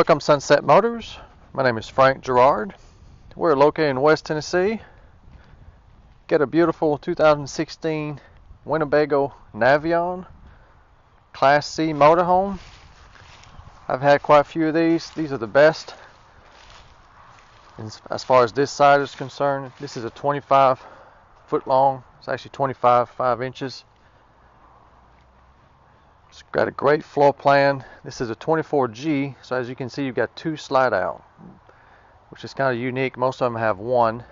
Welcome Sunset Motors. My name is Frank Gerard. We're located in West Tennessee. Get a beautiful 2016 Winnebago Navion Class C motorhome. I've had quite a few of these. These are the best. As far as this side is concerned, this is a 25 foot long. It's actually 5 inches. It's got a great floor plan. This is a 24G, so as you can see, you've got two slide out, which is kind of unique. Most of them have one,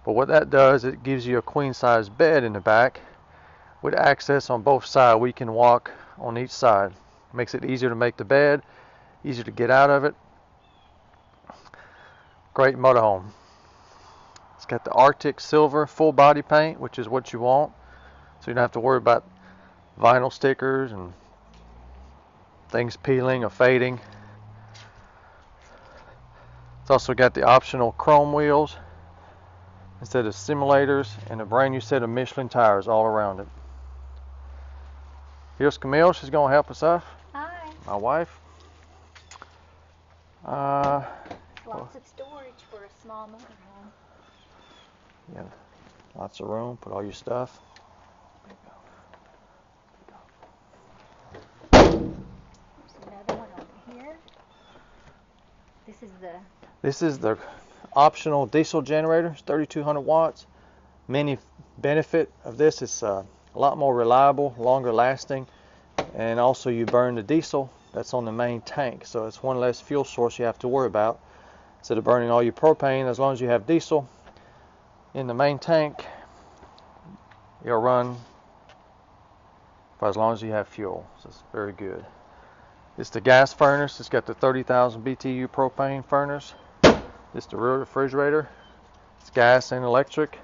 but what that does, it gives you a queen size bed in the back with access on both sides. We can walk on each side. Makes it easier to make the bed, easier to get out of it. Great motorhome. It's got the Arctic silver full body paint, which is what you want, so you don't have to worry about vinyl stickers and things peeling or fading. It's also got the optional chrome wheels instead of simulators, and a brand new set of Michelin tires all around it. Here's Camille. She's going to help us out. Hi. My wife. Lots of storage for a small motorhome. Yeah, lots of room. Put all your stuff. Another one over here. This is the optional diesel generator. It's 3,200 watts. Many benefit of this is a lot more reliable, longer lasting, and also you burn the diesel that's on the main tank, so it's one less fuel source you have to worry about. Instead of burning all your propane, as long as you have diesel in the main tank, it'll run for as long as you have fuel. So it's very good. It's the gas furnace. It's got the 30,000 BTU propane furnace. It's the rear refrigerator. It's gas and electric.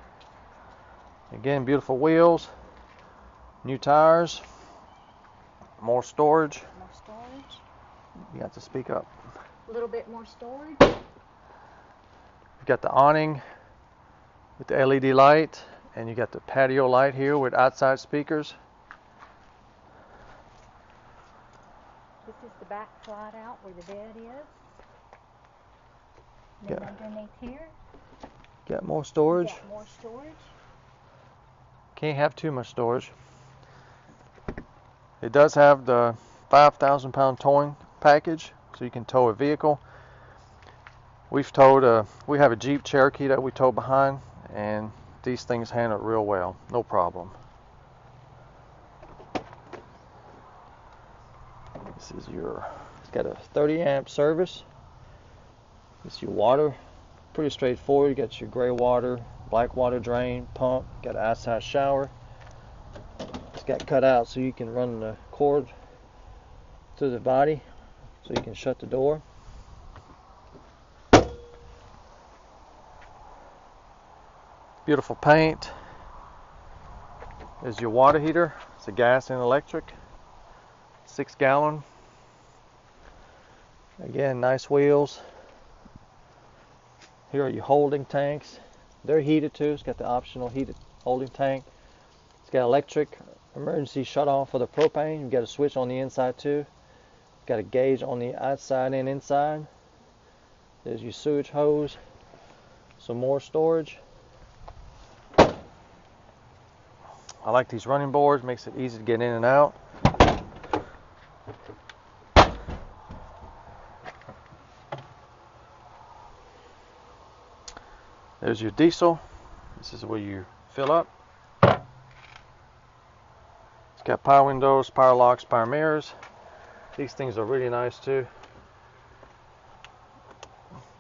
Again, beautiful wheels, new tires, more storage. more storage. You have to speak up. A little bit more storage. You've got the awning with the LED light, and you got the patio light here with outside speakers. This is the back slide out where the bed is. And then underneath here, Got more storage. got more storage. Can't have too much storage. It does have the 5,000 pound towing package, so you can tow a vehicle. We have a Jeep Cherokee that we tow behind, and these things handle it real well, no problem. This is it's got a 30 amp service. This is your water, pretty straightforward. You got your gray water, black water drain, pump, got an outside shower. It's got cut out so you can run the cord to the body, so you can shut the door. Beautiful paint. There's your water heater. It's a gas and electric, 6 gallon. Again, nice wheels. Here are your holding tanks. They're heated too. It's got the optional heated holding tank. It's got electric emergency shut off for the propane. You've got a switch on the inside too. Got a gauge on the outside and inside. There's your sewage hose. Some more storage. I like these running boards. Makes it easy to get in and out. There's your diesel. This is where you fill up. It's got power windows, power locks, power mirrors. These things are really nice too.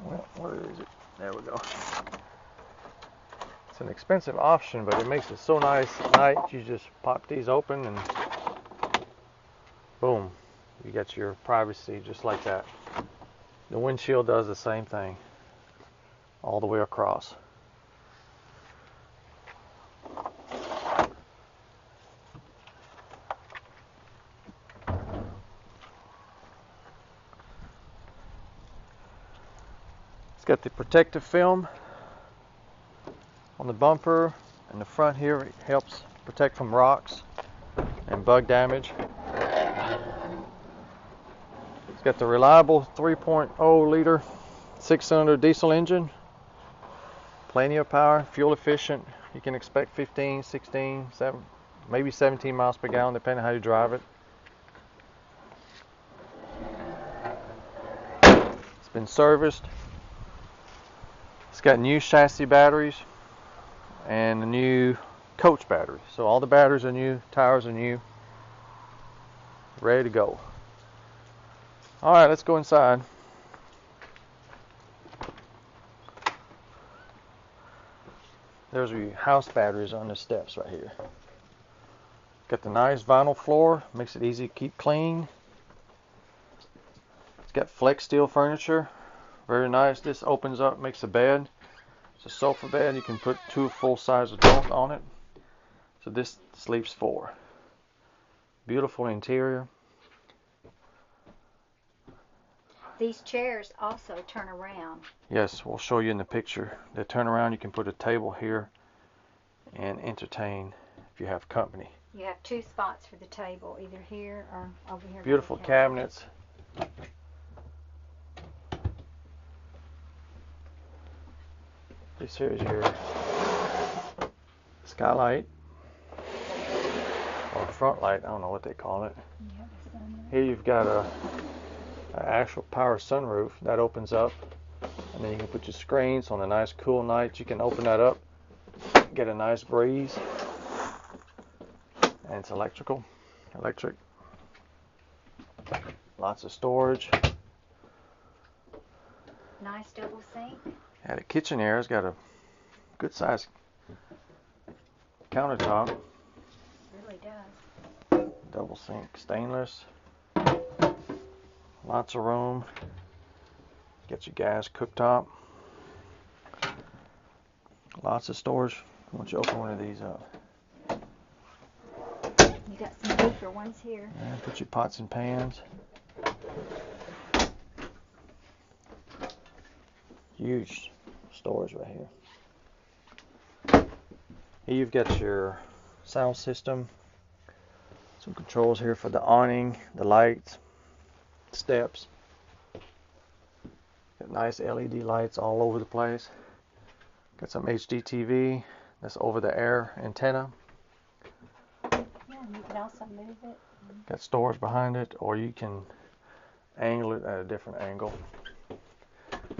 Well, where is it? There we go. It's an expensive option, but it makes it so nice at night. You just pop these open and boom, you got your privacy just like that. The windshield does the same thing all the way across. It's got the protective film on the bumper, and the front here. It helps protect from rocks and bug damage. It's got the reliable 3.0 liter 6-cylinder diesel engine. Plenty of power, fuel efficient. You can expect 15, 16, 7, maybe 17 miles per gallon depending on how you drive it. It's been serviced. It's got new chassis batteries and a new coach battery. So all the batteries are new, tires are new, ready to go. All right, let's go inside. There's your house batteries on the steps right here. Got the nice vinyl floor, makes it easy to keep clean. It's got flex steel furniture, very nice. This opens up, makes a bed. It's a sofa bed. You can put 2 full-size adults on it. So this sleeps 4. Beautiful interior. These chairs also turn around. Yes, we'll show you in the picture. They turn around. You can put a table here and entertain if you have company. You have 2 spots for the table, either here or over here. Beautiful cabinets. This here is your skylight or front light. I don't know what they call it. Here you've got an actual power sunroof that opens up, and then you can put your screens on the nice cool nights. You can open that up, get a nice breeze, and it's electric. Lots of storage. Nice double sink. Yeah, the kitchen area's got a good size countertop. Really does. Double sink, stainless. Lots of room. Get your gas cooktop. Lots of storage. Once you open one of these up. You got some deeper ones here. And put your pots and pans. Huge storage right here. Here you've got your sound system. Some controls here for the awning, the lights, steps. Got nice LED lights all over the place. Got some HD TV. That's over the air antenna. Yeah, you can also move it. Got storage behind it, or you can angle it at a different angle.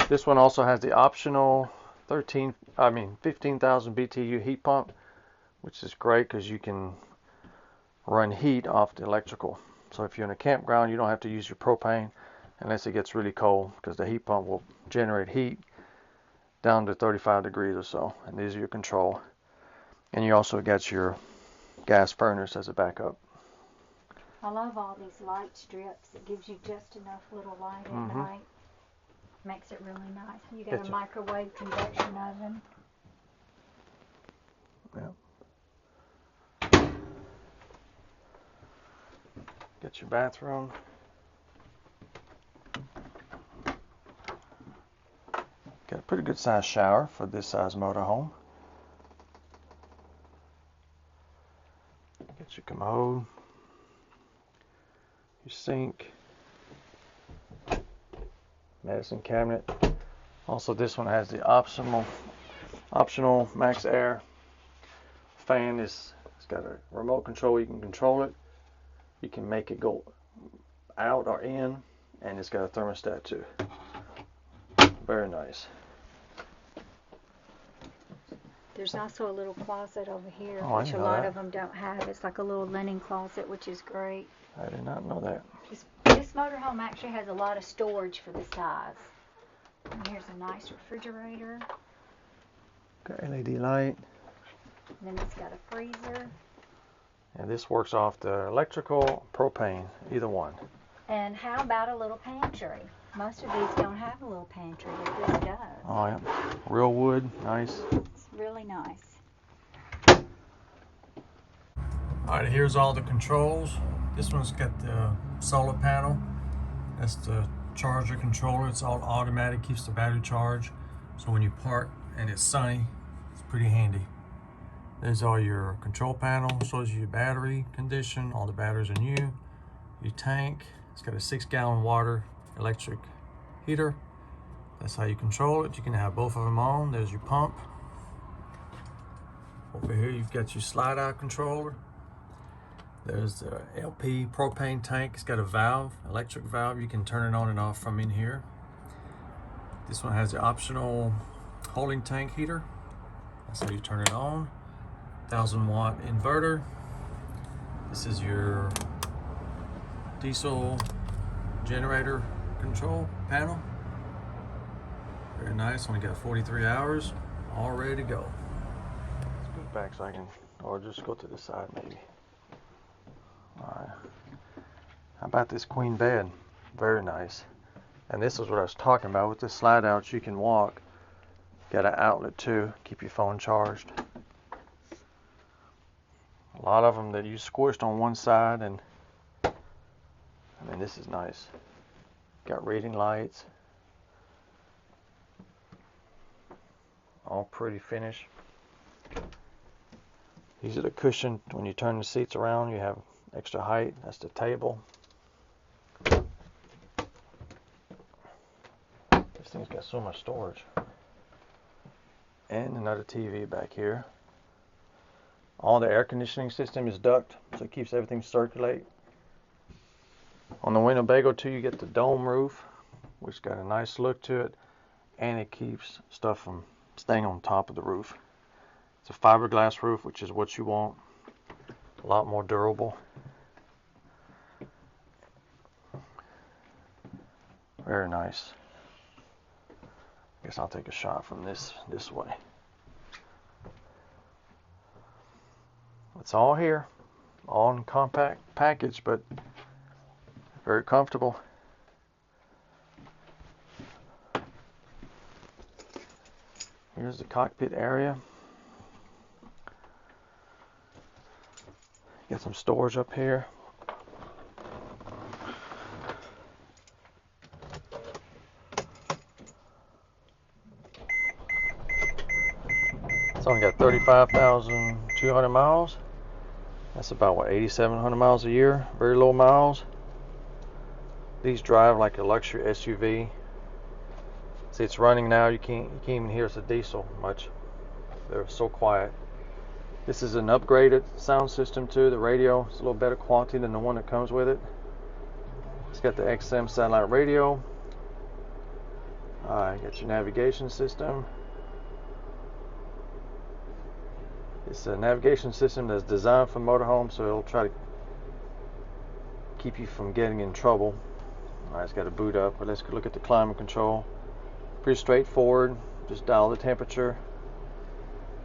This one also has the optional 15,000 BTU heat pump, which is great because you can run heat off the electrical. So if you're in a campground, you don't have to use your propane unless it gets really cold, because the heat pump will generate heat down to 35 degrees or so, and these are your control. And you also got your gas furnace as a backup. I love all these light strips. It gives you just enough little light at night. Makes it really nice. You got a microwave convection oven. Yeah. Get your bathroom. Got a pretty good sized shower for this size motorhome. Get your commode, your sink, medicine cabinet. Also, this one has the optional max air fan. It's got a remote control. You can control it. You can make it go out or in, and it's got a thermostat too. Very nice. There's also a little closet over here, Oh, which a lot of them don't have. It's like a little linen closet, which is great. I did not know that. This motorhome actually has a lot of storage for the size. And here's a nice refrigerator. Got LED light. And then it's got a freezer. And this works off the electrical, propane, either one. And how about a little pantry? Most of these don't have a little pantry, but this does. Oh yeah, real wood, nice. It's really nice. Alright, here's all the controls. This one's got the solar panel. That's the charger controller. It's all automatic, keeps the battery charged. So when you park and it's sunny, it's pretty handy. There's all your control panel, shows you your battery condition. All the batteries are new. Your tank, It's got a 6-gallon water electric heater. That's how you control it. You can have both of them on. There's your pump. Over here you've got your slide out controller. There's the LP propane tank. It's got a valve, electric valve. You can turn it on and off from in here. This one has the optional holding tank heater. That's how you turn it on. 1000-watt inverter. This is your diesel generator control panel. Very nice. Only got 43 hours. All ready to go. Let's go back so I can, or just go to the side maybe. Alright. How about this queen bed? Very nice. And this is what I was talking about. With this slide out, you can walk. Got an outlet too. Keep your phone charged. A lot of them that you squished on one side, and I mean, this is nice. Got reading lights. All pretty finish. These are the cushion. When you turn the seats around, you have extra height. That's the table. This thing's got so much storage. And another TV back here. All the air conditioning system is duct, so it keeps everything circulate. On the Winnebago too, you get the dome roof, which got a nice look to it, and it keeps stuff from staying on top of the roof. It's a fiberglass roof, which is what you want. A lot more durable. Very nice. I guess I'll take a shot from this way. It's all here, all in compact package, but very comfortable. Here's the cockpit area. Got some storage up here. It's only got 35,200 miles. That's about what, 8,700 miles a year. Very low miles. These drive like a luxury SUV. See, it's running now. You can't even hear it's a diesel much. They're so quiet. This is an upgraded sound system too. The radio is a little better quality than the one that comes with it. It's got the XM satellite radio. You got your navigation system. It's a navigation system that's designed for motorhomes, so it'll try to keep you from getting in trouble. Alright, it's got to boot up, but let's look at the climate control. Pretty straightforward. Just dial the temperature.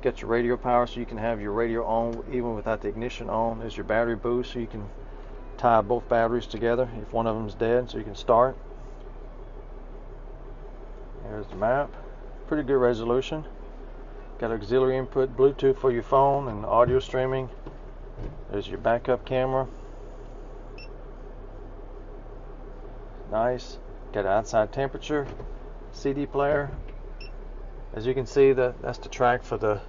Get your radio power so you can have your radio on even without the ignition on. There's your battery boost, so you can tie both batteries together if one of them's dead, so you can start. Here's the map. Pretty good resolution. Got auxiliary input, Bluetooth for your phone and audio streaming. There's your backup camera. Nice. Got an outside temperature, CD player. As you can see, that's the track for the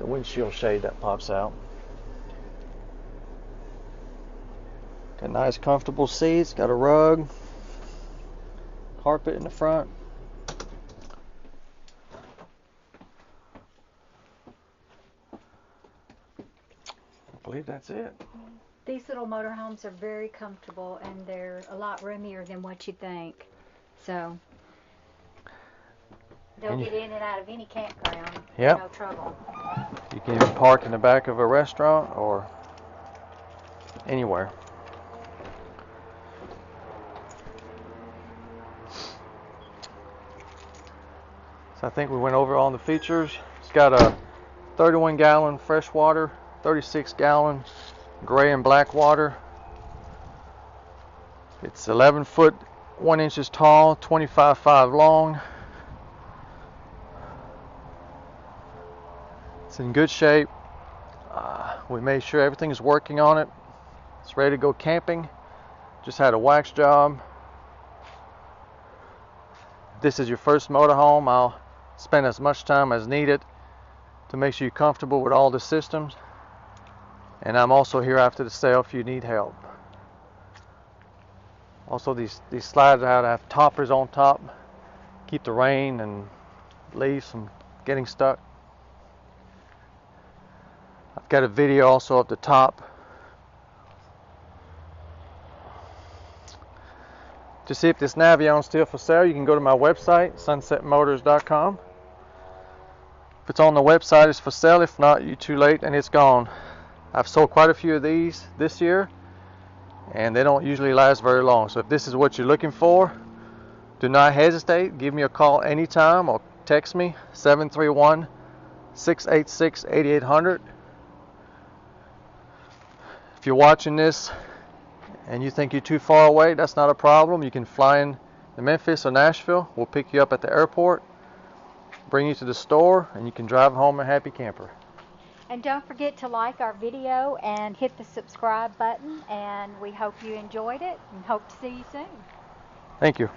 windshield shade that pops out. Got nice comfortable seats, got a rug, carpet in the front. I believe that's it. These little motorhomes are very comfortable, and they're a lot roomier than what you think. So they'll get in and out of any campground. Yep. No trouble. You can even park in the back of a restaurant or anywhere. So I think we went over all the features. It's got a 31-gallon fresh water, 36-gallon gray and black water. It's 11 foot 1 inches tall, 25.5 long. It's in good shape. We made sure everything is working on it. It's ready to go camping. Just had a wax job. If this is your first motorhome, I'll spend as much time as needed to make sure you're comfortable with all the systems. And I'm also here after the sale if you need help. Also, these slides out have toppers on top, keep the rain and leaves from getting stuck. I've got a video also at the top. To see if this Navion is still for sale, you can go to my website, sunsetmotors.com. If it's on the website, it's for sale. If not, you're too late and it's gone. I've sold quite a few of these this year, and they don't usually last very long. So if this is what you're looking for, do not hesitate. Give me a call anytime or text me, 731-686-8800. If you're watching this and you think you're too far away, that's not a problem. You can fly in to Memphis or Nashville. We'll pick you up at the airport, bring you to the store, and you can drive home a happy camper. And don't forget to like our video and hit the subscribe button, and we hope you enjoyed it and hope to see you soon. Thank you.